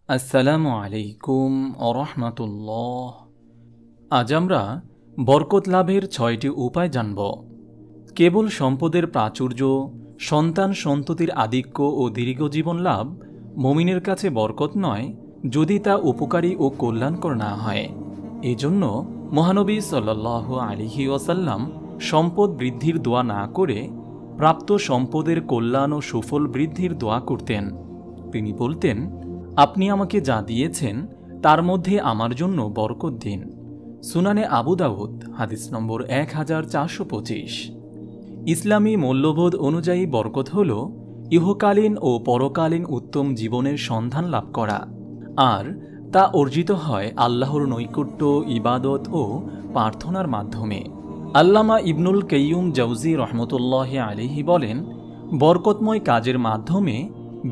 আসসালামু আলাইকুম ওরহমাতুল্লাহ। আজ আমরা বরকত লাভের ৬টি উপায় জানব। কেবল সম্পদের প্রাচুর্য, সন্তান সন্ততির আধিক্য ও দীর্ঘ জীবন লাভ মুমিনের কাছে বরকত নয় যদি তা উপকারী ও কল্যাণকর না হয়। এজন্য মহানবী সাল্লাল্লাহু আলাইহি ওয়াসাল্লাম সম্পদ বৃদ্ধির দোয়া না করে প্রাপ্ত সম্পদের কল্যাণ ও সুফল বৃদ্ধির দোয়া করতেন। তিনি বলতেন, আপনি আমাকে যা দিয়েছেন তার মধ্যে আমার জন্য বরকত দিন। সুনানে আবু দাউদ হাদিস নম্বর 1425। ইসলামী মূল্যবোধ অনুযায়ী বরকত হল ইহকালীন ও পরকালীন উত্তম জীবনের সন্ধান লাভ করা, আর তা অর্জিত হয় আল্লাহর নৈকট্য, ইবাদত ও প্রার্থনার মাধ্যমে। আল্লামা ইবনুল কাইয়ুম জাওজি রহমতুল্লাহ আলাইহি বলেন, বরকতময় কাজের মাধ্যমে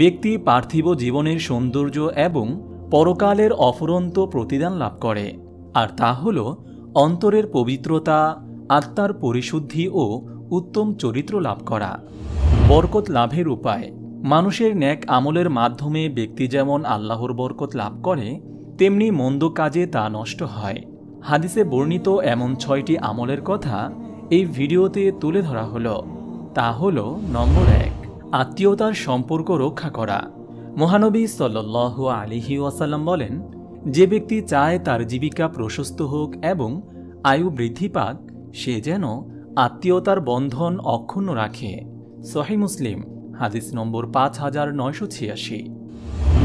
ব্যক্তি পার্থিব জীবনের সৌন্দর্য এবং পরকালের অফুরন্ত প্রতিদান লাভ করে, আর তা হল অন্তরের পবিত্রতা, আত্মার পরিশুদ্ধি ও উত্তম চরিত্র লাভ করা। বরকত লাভের উপায়: মানুষের ন্যাক আমলের মাধ্যমে ব্যক্তি যেমন আল্লাহর বরকত লাভ করে, তেমনি মন্দ কাজে তা নষ্ট হয়। হাদিসে বর্ণিত এমন ৬টি আমলের কথা এই ভিডিওতে তুলে ধরা হলো। তা হল, নম্বর ১, আত্মীয়তার সম্পর্ক রক্ষা করা। মহানবী সাল্লাল্লাহু আলাইহি ওয়াসাল্লাম বলেন, যে ব্যক্তি চায় তার জীবিকা প্রশস্ত হোক এবং আয়ু বৃদ্ধি পাক, সে যেন আত্মীয়তার বন্ধন অক্ষুণ্ণ রাখে। সহিহ মুসলিম হাদিস নম্বর 5986।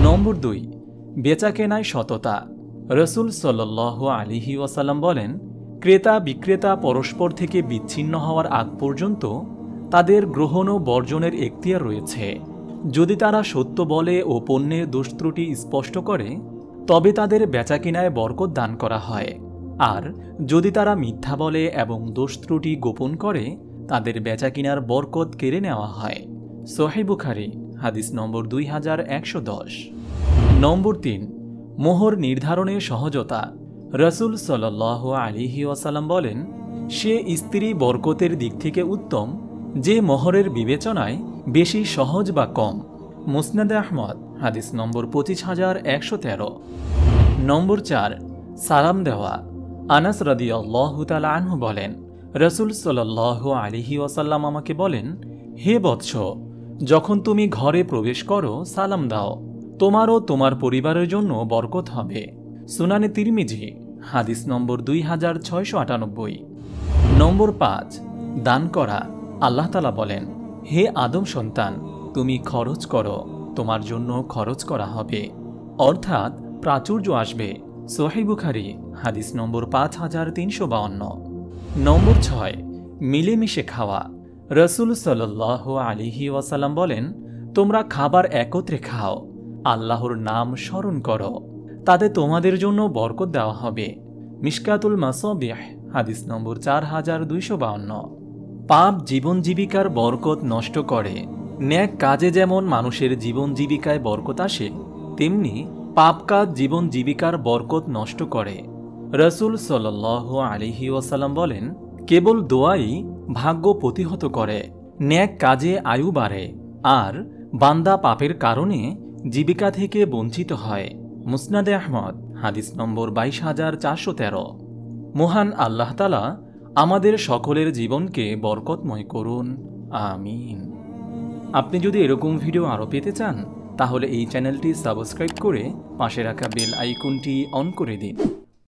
নম্বর ২, বেচাকেনায় সততা। রাসূল সাল্লাল্লাহু আলাইহি ওয়াসাল্লাম বলেন, ক্রেতা বিক্রেতা পরস্পর থেকে বিচ্ছিন্ন হওয়ার আগ পর্যন্ত তাদের গ্রহণ ও বর্জনের এখতিয়ার রয়েছে। যদি তারা সত্য বলে ও পণ্যের দোষ ত্রুটি স্পষ্ট করে, তবে তাদের বেচাকেনায় বরকত দান করা হয়, আর যদি তারা মিথ্যা বলে এবং দোষ ত্রুটি গোপন করে, তাদের বেচাকেনার বরকত কেড়ে নেওয়া হয়। সহিহ বুখারী হাদিস নম্বর 2110। নম্বর ৩, মোহর নির্ধারণে সহজতা। রাসূল সাল্লাল্লাহু আলাইহি ওয়াসাল্লাম বলেন, সে স্ত্রী বরকতের দিক থেকে উত্তম যে মোহরের বিবেচনায় বেশি সহজ বা কম। মুসনাদে আহমদ হাদিস নম্বর 25113। নম্বর ৪, সালাম দেওয়া। আনাস রাদিয়াল্লাহু তাআলা আনহু বলেন, রাসূল সাল্লাল্লাহু আলাইহি ওয়াসাল্লাম আমাকে বলেন, হে বৎস, যখন তুমি ঘরে প্রবেশ করো সালাম দাও, তোমার ও তোমার পরিবারের জন্য বরকত হবে। সুনানে তিরমিজি হাদিস নম্বর 2698। নম্বর ৫, দান করা। আল্লাহ তাআলা বলেন, হে আদম সন্তান, তুমি খরচ করো, তোমার জন্য খরচ করা হবে, অর্থাৎ প্রাচুর্য আসবে। সহিহ বুখারী হাদিস নম্বর 5352। নম্বর ৬, মিলেমিশে খাওয়া। রাসূল সাল্লাল্লাহু আলাইহি ওয়াসাল্লাম বলেন, তোমরা খাবার একত্রে খাও, আল্লাহর নাম স্মরণ করো, তাতে তোমাদের জন্য বরকত দেওয়া হবে। মিশকাতুল মাসাবিহ হাদিস নম্বর 4252। পাপ জীবন জীবিকার বরকত নষ্ট করে। ন্যাক কাজে যেমন মানুষের জীবন জীবিকায় বরকত আসে, তেমনি পাপ কাজ জীবন জীবিকার বরকত নষ্ট করে। রাসূল সাল্লাল্লাহু আলাইহি ওয়াসাল্লাম বলেন, কেবল দোয়াই ভাগ্য প্রতিহত করে। ন্যাক কাজে আয়ু বাড়ে, আর বান্দা পাপের কারণে জীবিকা থেকে বঞ্চিত হয়। মুসনাদে আহমদ হাদিস নম্বর 22413। মহান আল্লাহ তাআলা আমাদের সকলের জীবনকে বরকতময় করুন, আমিন। আপনি যদি এরকম ভিডিও আরও পেতে চান, তাহলে এই চ্যানেলটি সাবস্ক্রাইব করে পাশে রাখা বেল আইকনটি অন করে দিন।